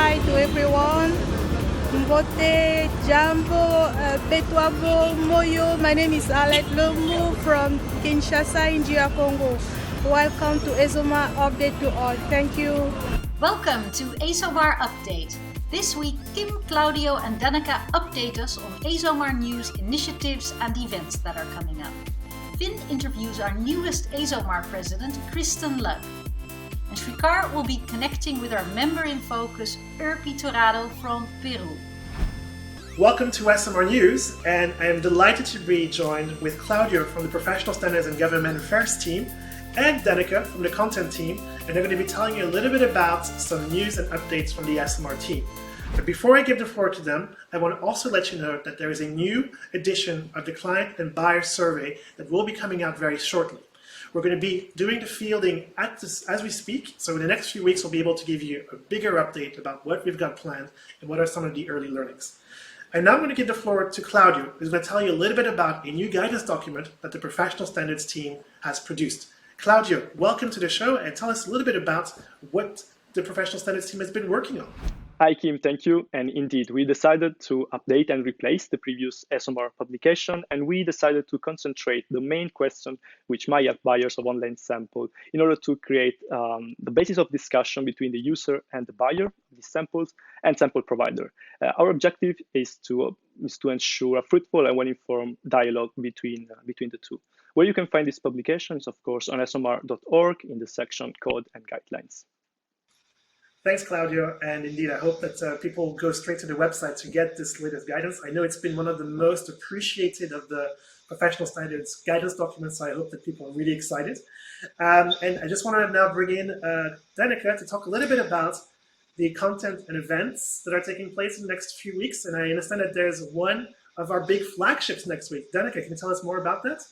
hi to everyone. Mbote, Jambo, Betwabo, Moyo. My name is Alet Lomu from Kinshasa, in DR Congo. Welcome to Esomar Update to all. Thank you. Welcome to Esomar Update. This week, Kim, Claudio and Danica update us on Esomar news, initiatives and events that are coming up. Finn interviews our newest Esomar president, Kristen. And Shrikar will be connecting with our member in focus, Urpi Torado from Peru. Welcome to SMR News, and I am delighted to be joined with Claudio from the Professional Standards and Government Affairs team and Danica from the Content team, and they're going to be telling you a little bit about some news and updates from the SMR team. But before I give the floor to them, I want to also let you know that there is a new edition of the Client and Buyer Survey that will be coming out very shortly. We're going to be doing the fielding as we speak, so in the next few weeks we'll be able to give you a bigger update about what we've got planned and what are some of the early learnings. And now I'm going to give the floor to Claudio, who's going to tell you a little bit about a new guidance document that the Professional Standards team has produced. Claudio, welcome to the show, and tell us a little bit about what the Professional Standards team has been working on. Hi, Kim. Thank you. And indeed, we decided to update and replace the previous Esomar publication, and we decided to concentrate the main question which might have buyers of online sample in order to create the basis of discussion between the user and the buyer of these samples and sample provider. Our objective is to ensure a fruitful and well-informed dialogue between the two. Where you can find this publication is, of course, on esomar.org in the section Code and Guidelines. Thanks, Claudio. And indeed, I hope that people go straight to the website to get this latest guidance. I know it's been one of the most appreciated of the Professional Standards guidance documents, so I hope that people are really excited. And I just want to now bring in Danica to talk a little bit about the content and events that are taking place in the next few weeks. And I understand that there's one of our big flagships next week. Danica, can you tell us more about that?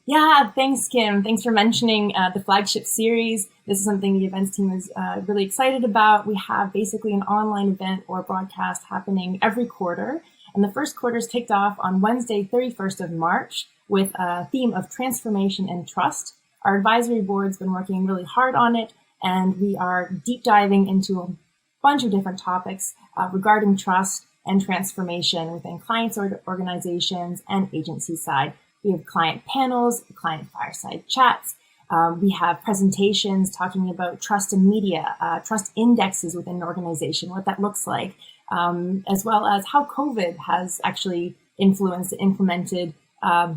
Yeah, thanks, Kim. Thanks for mentioning the Flagship Series. This is something the events team is really excited about. We have basically an online event or broadcast happening every quarter. And the first quarter is kicked off on Wednesday, 31st of March with a theme of transformation and trust. Our advisory board's been working really hard on it, and we are deep diving into a bunch of different topics regarding trust and transformation within clients, organizations, and agency side. We have client panels, client fireside chats. We have presentations talking about trust in media, trust indexes within an organization, what that looks like, as well as how COVID has actually influenced and implemented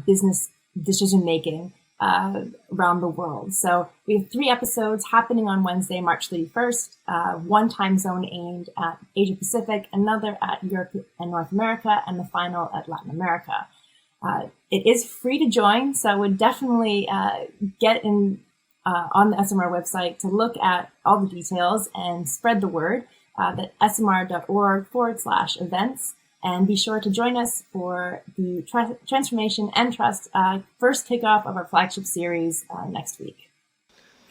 business decision-making around the world. So we have 3 episodes happening on Wednesday, March 31st, one time zone aimed at Asia Pacific, another at Europe and North America, and the final at Latin America. It is free to join, so I would definitely get in on the SMR website to look at all the details and spread the word at esomar.org/events. And be sure to join us for the Transformation and Trust first kickoff of our Flagship Series next week.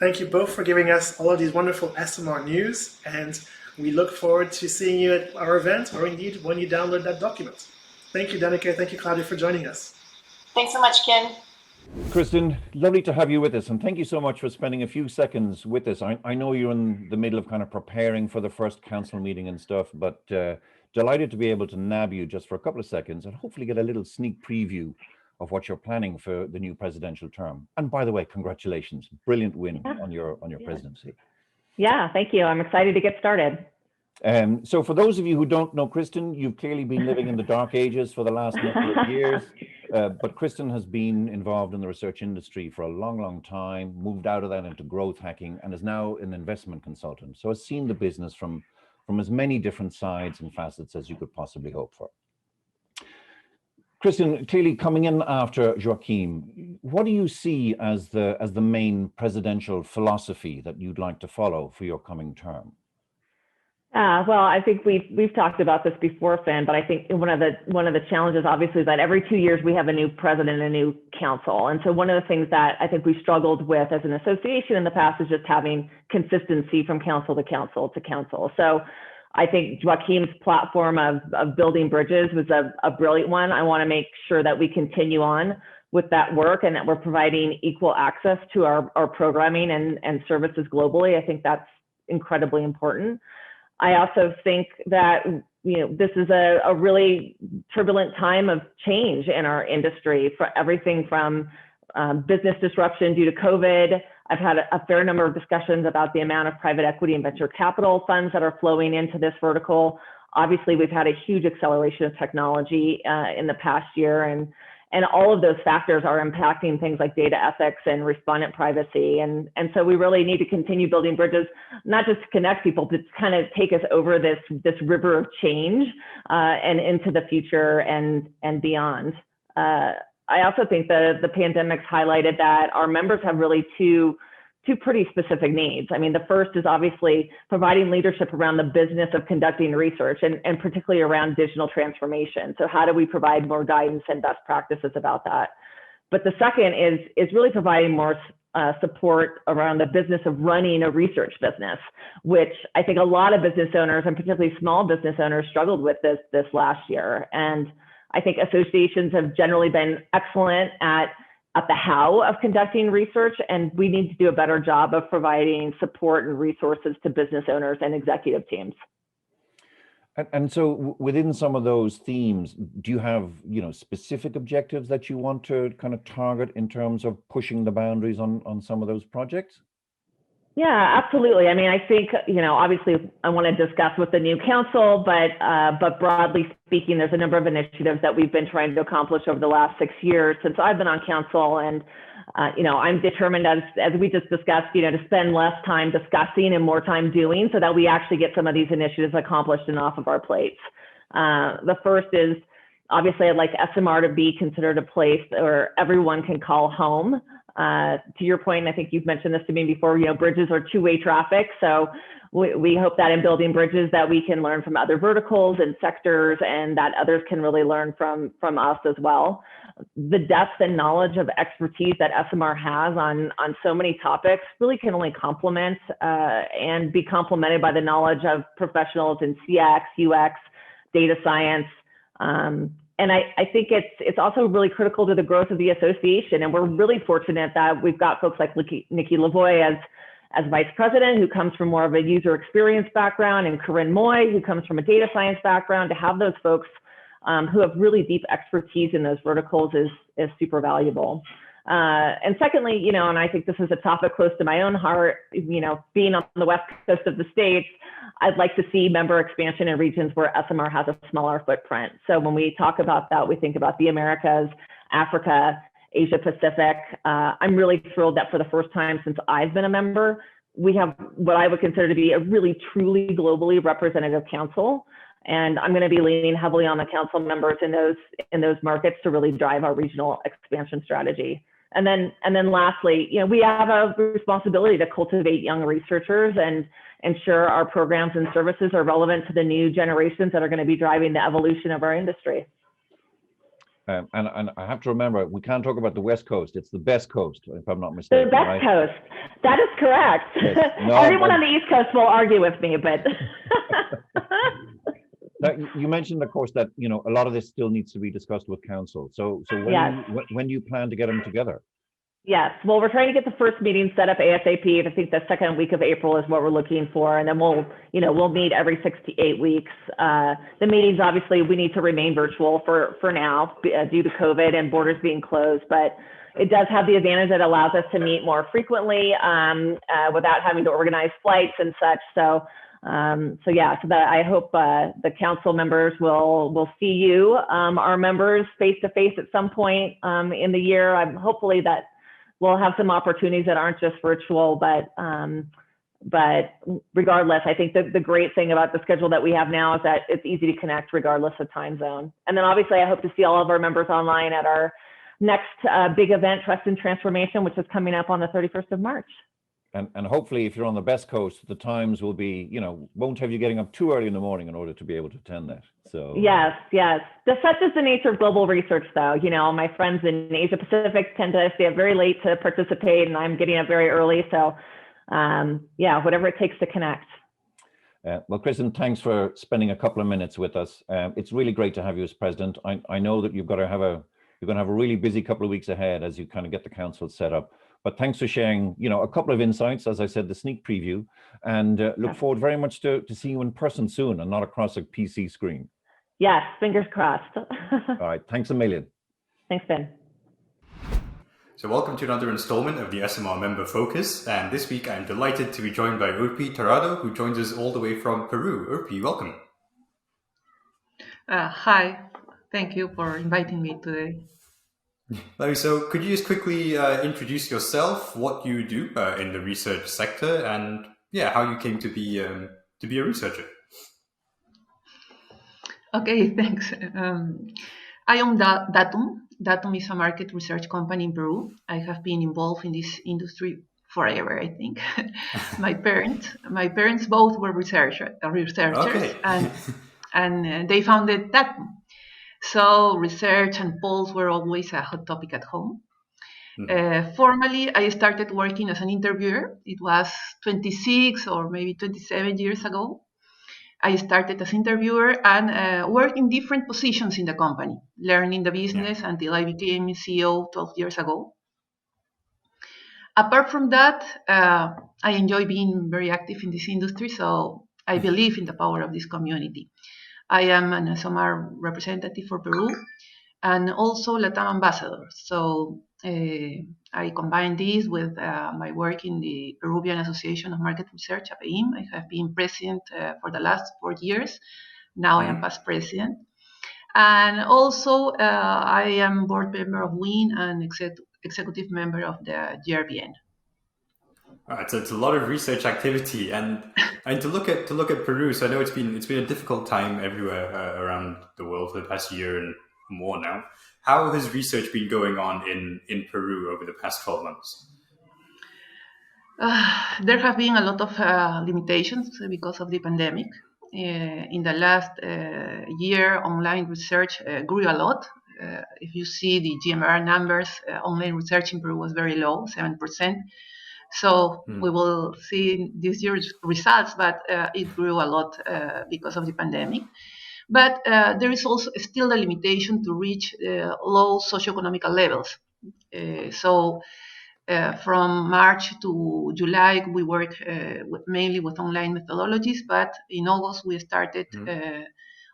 Thank you both for giving us all of these wonderful SMR news, and we look forward to seeing you at our event, or indeed when you download that document. Thank you, Danica. Thank you, Claudia, for joining us. Thanks so much, Ken. Kristen, lovely to have you with us, and thank you so much for spending a few seconds with us. I know you're in the middle of kind of preparing for the first council meeting and stuff, but delighted to be able to nab you just for a couple of seconds and hopefully get a little sneak preview of what you're planning for the new presidential term. And by the way, congratulations. Brilliant win on your presidency. Yeah, thank you. I'm excited to get started. So for those of you who don't know Kristen, you've clearly been living in the dark ages for the last number of years, but Kristen has been involved in the research industry for a long, long time, moved out of that into growth hacking, and is now an investment consultant. So has seen the business from as many different sides and facets as you could possibly hope for. Kristen, clearly coming in after Joachim, what do you see as the main presidential philosophy that you'd like to follow for your coming term? Well, I think we've talked about this before, Finn, but I think one of the challenges, obviously, is that every 2 years we have a new president and a new council. And so one of the things that I think we struggled with as an association in the past is just having consistency from council to council to council. So I think Joachim's platform of building bridges was a brilliant one. I want to make sure that we continue on with that work and that we're providing equal access to our programming and services globally. I think that's incredibly important. I also think that, this is a really turbulent time of change in our industry, for everything from business disruption due to COVID. I've had a fair number of discussions about the amount of private equity and venture capital funds that are flowing into this vertical. Obviously, we've had a huge acceleration of technology in the past year, and all of those factors are impacting things like data ethics and respondent privacy. And so we really need to continue building bridges, not just to connect people, but to kind of take us over this river of change and into the future and beyond. I also think the pandemic's highlighted that our members have really two pretty specific needs. I mean, the first is obviously providing leadership around the business of conducting research, and particularly around digital transformation. So how do we provide more guidance and best practices about that? But the second is really providing more support around the business of running a research business, which I think a lot of business owners, and particularly small business owners, struggled with this last year. And I think associations have generally been excellent at the how of conducting research, and we need to do a better job of providing support and resources to business owners and executive teams. And so within some of those themes, do you have, specific objectives that you want to kind of target in terms of pushing the boundaries on some of those projects? Yeah, absolutely. I mean, I think, obviously I want to discuss with the new council, but broadly speaking, there's a number of initiatives that we've been trying to accomplish over the last 6 years since I've been on council. And, I'm determined, as we just discussed, to spend less time discussing and more time doing, so that we actually get some of these initiatives accomplished and off of our plates. The first is, obviously, I'd like Esomar to be considered a place where everyone can call home. To your point, I think you've mentioned this to me before, bridges are two-way traffic. So we hope that in building bridges that we can learn from other verticals and sectors, and that others can really learn from us as well. The depth and knowledge of expertise that Esomar has on so many topics really can only complement and be complemented by the knowledge of professionals in CX, UX, data science, and I think it's also really critical to the growth of the association. And we're really fortunate that we've got folks like Nikki Lavoie as vice president, who comes from more of a user experience background, and Corinne Moy, who comes from a data science background. To have those folks who have really deep expertise in those verticals is super valuable. And secondly, and I think this is a topic close to my own heart, being on the West Coast of the States, I'd like to see member expansion in regions where Esomar has a smaller footprint. So when we talk about that, we think about the Americas, Africa, Asia Pacific. I'm really thrilled that for the first time since I've been a member, we have what I would consider to be a really truly globally representative council. And I'm going to be leaning heavily on the council members in those markets to really drive our regional expansion strategy. And then lastly, we have a responsibility to cultivate young researchers and ensure our programs and services are relevant to the new generations that are going to be driving the evolution of our industry. And I have to remember, we can't talk about the West Coast. It's the best coast, if I'm not mistaken. The best coast. That is correct. Yes. No, everyone on the East Coast will argue with me, but. Now, you mentioned, of course, that a lot of this still needs to be discussed with council. So when do you plan to get them together? Yes, well, we're trying to get the first meeting set up ASAP. I think the second week of April is what we're looking for, and then we'll meet every 6 to 8 weeks. The meetings, obviously, we need to remain virtual for now due to COVID and borders being closed, but it does have the advantage that allows us to meet more frequently without having to organize flights and such. So that I hope the council members will see you, our members, face to face at some point in the year. I'm hopefully that we'll have some opportunities that aren't just virtual, but regardless, I think the great thing about the schedule that we have now is that it's easy to connect regardless of time zone. And then obviously I hope to see all of our members online at our next big event, Trust and Transformation, which is coming up on the 31st of March. And hopefully if you're on the best coast, the times will be, won't have you getting up too early in the morning in order to be able to attend that. So yes. Such is the nature of global research, though. My friends in Asia Pacific tend to stay up very late to participate, and I'm getting up very early. So whatever it takes to connect. Well, Kristen, thanks for spending a couple of minutes with us. It's really great to have you as president. I know that you're going to have a really busy couple of weeks ahead as you kind of get the council set up. But thanks for sharing, a couple of insights, as I said, the sneak preview, and look forward very much to seeing you in person soon and not across a PC screen. Yes, fingers crossed. All right, thanks a million. Thanks, Ben. So welcome to another installment of the Esomar Member Focus, and this week I'm delighted to be joined by Rudi Torrado, who joins us all the way from Peru. Rudi, welcome. Hi, thank you for inviting me today. So could you just quickly introduce yourself, what you do in the research sector, and how you came to be a researcher? Okay, thanks. I am Datum. Datum is a market research company in Peru. I have been involved in this industry forever, I think. My parents both were researchers, Okay. and they founded Datum. So research and polls were always a hot topic at home. Formally, I started working as an interviewer. It was 26 or maybe 27 years ago. I started as interviewer and worked in different positions in the company, learning the business until I became CEO 12 years ago. Apart from that, I enjoy being very active in this industry, so I believe in the power of this community. I am an Esomar representative for Peru and also LATAM ambassador. So I combine this with my work in the Peruvian Association of Market Research, APEIM. I have been president for the last 4 years. Now I am past president. And also I am board member of WIN and executive member of the GRBN. All right, so it's a lot of research activity, and to look at Peru. So I know it's been a difficult time everywhere around the world for the past year and more now. How has research been going on in Peru over the past 12 months? There have been a lot of limitations because of the pandemic. In the last year, online research grew a lot. If you see the GMR numbers, online research in Peru was very low, 7%. So we will see this year's results, but it grew a lot because of the pandemic. But there is also still a limitation to reach low socioeconomic levels. So from March to July, we work mainly with online methodologies, but in August we started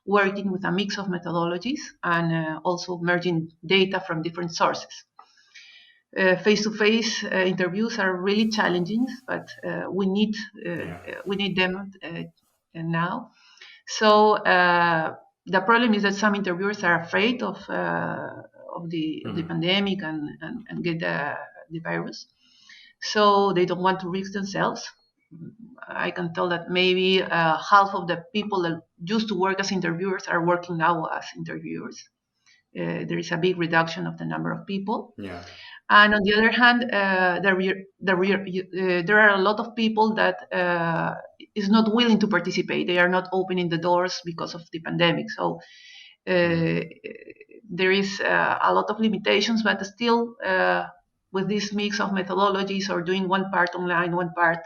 working with a mix of methodologies and also merging data from different sources. Face-to-face interviews are really challenging, but we need them now. So the problem is that some interviewers are afraid of the pandemic and get the virus, so they don't want to risk themselves. I can tell that maybe half of the people that used to work as interviewers are working now as interviewers. There is a big reduction of the number of people. Yeah. And on the other hand, there are a lot of people that is not willing to participate. They are not opening the doors because of the pandemic. So there is a lot of limitations, but still with this mix of methodologies or doing one part online, one part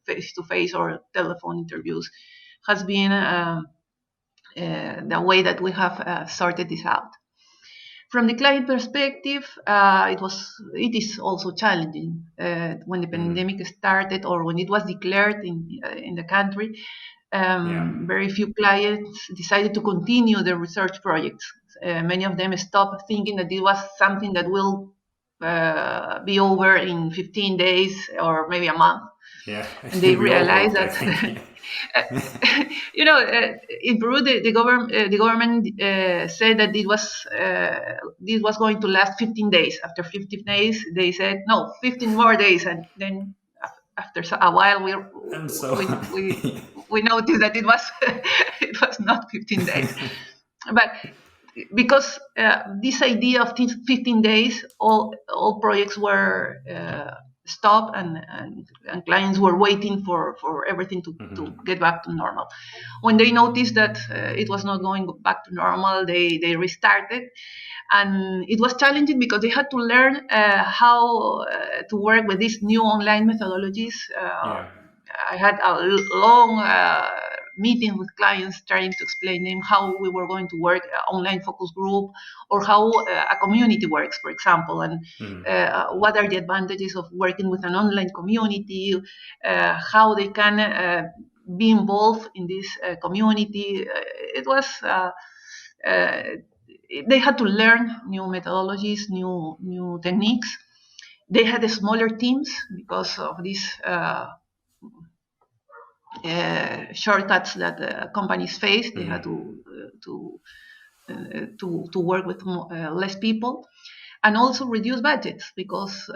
face-to-face or telephone interviews has been the way that we have sorted this out. From the client perspective, it is also challenging. When the pandemic started or when it was declared in the country, very few clients decided to continue their research projects. Many of them stopped thinking that it was something that will be over in 15 days or maybe a month. Yeah, and they realized that in Peru the government said that this was going to last 15 days. After 15 days, they said no, 15 more days, and then after a while we noticed that it was not 15 days, but because this idea of 15 days, all projects were stopped and clients were waiting for everything to get back to normal. When they noticed that it was not going back to normal, they restarted. And it was challenging because they had to learn how to work with these new online methodologies. I had a long meeting with clients, trying to explain them how we were going to work online focus group, or how a community works, for example, and what are the advantages of working with an online community, how they can be involved in this community. It was they had to learn new methodologies, new techniques. They had smaller teams because of these shortcuts that companies face. They had to work with less people, and also reduce budgets because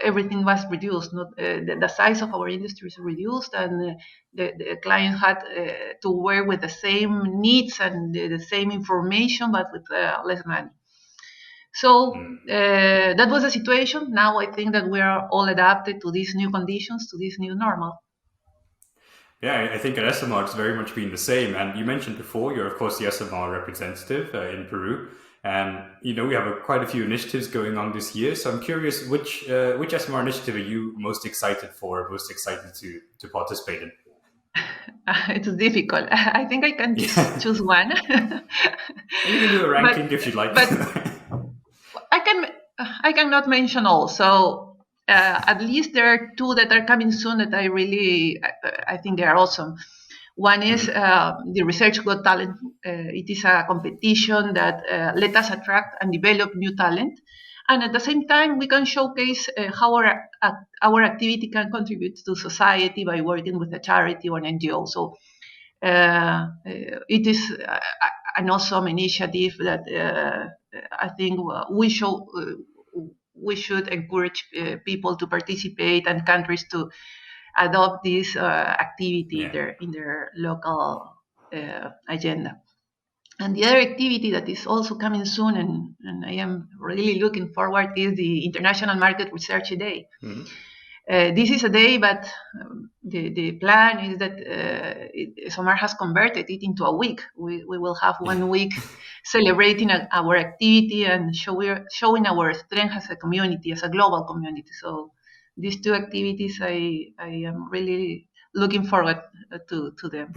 everything was reduced. Not the size of our industry is reduced, and the client had to work with the same needs and the same information, but with less money. So that was the situation. Now I think that we are all adapted to these new conditions, to this new normal. Yeah, I think at Esomar it's very much been the same. And you mentioned before, you're of course the Esomar representative in Peru, and we have quite a few initiatives going on this year. So I'm curious, which Esomar initiative are you most excited for, most excited to participate in? It's difficult. I think I can choose one. You can do a ranking if you'd like. But I cannot mention all. So at least there are two that are coming soon that I think they are awesome. One is the Research Got Talent. It is a competition that let us attract and develop new talent. And at the same time, we can showcase how our activity can contribute to society by working with a charity or an NGO. So it is an awesome initiative that I think we should encourage people to participate and countries to adopt this activity in their local agenda. And the other activity that is also coming soon, and I am really looking forward, is the International Market Research Day. This is a day, but the plan is that Esomar has converted it into a week. We will have 1 week celebrating our activity and showing our strength as a community, as a global community. So these two activities, I am really looking forward to them.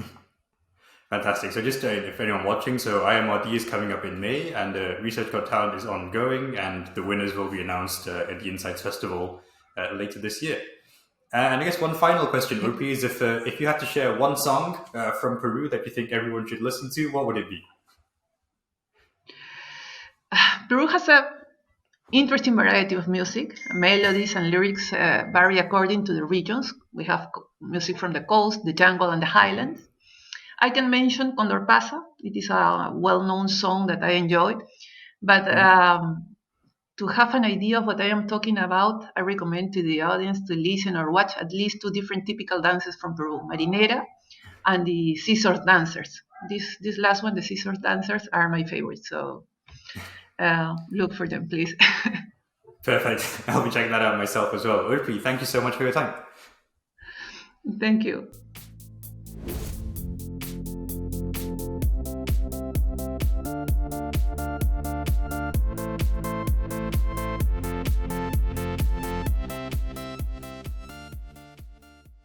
Fantastic. So just if anyone watching, so IMRD is coming up in May, and Research Got Talent is ongoing, and the winners will be announced at the Insights Festival later this year. And I guess one final question, Urpi, is if you had to share one song from Peru that you think everyone should listen to, what would it be? Peru has an interesting variety of music. Melodies and lyrics vary according to the regions. We have music from the coast, the jungle, and the highlands. I can mention Condor Pasa. It is a well-known song that I enjoy. But to have an idea of what I am talking about, I recommend to the audience to listen or watch at least two different typical dances from Peru, Marinera and the Scissors Dancers. This last one, the Scissors Dancers, are my favorite. So look for them, please. Perfect. I'll be checking that out myself as well. Urpi, thank you so much for your time. Thank you.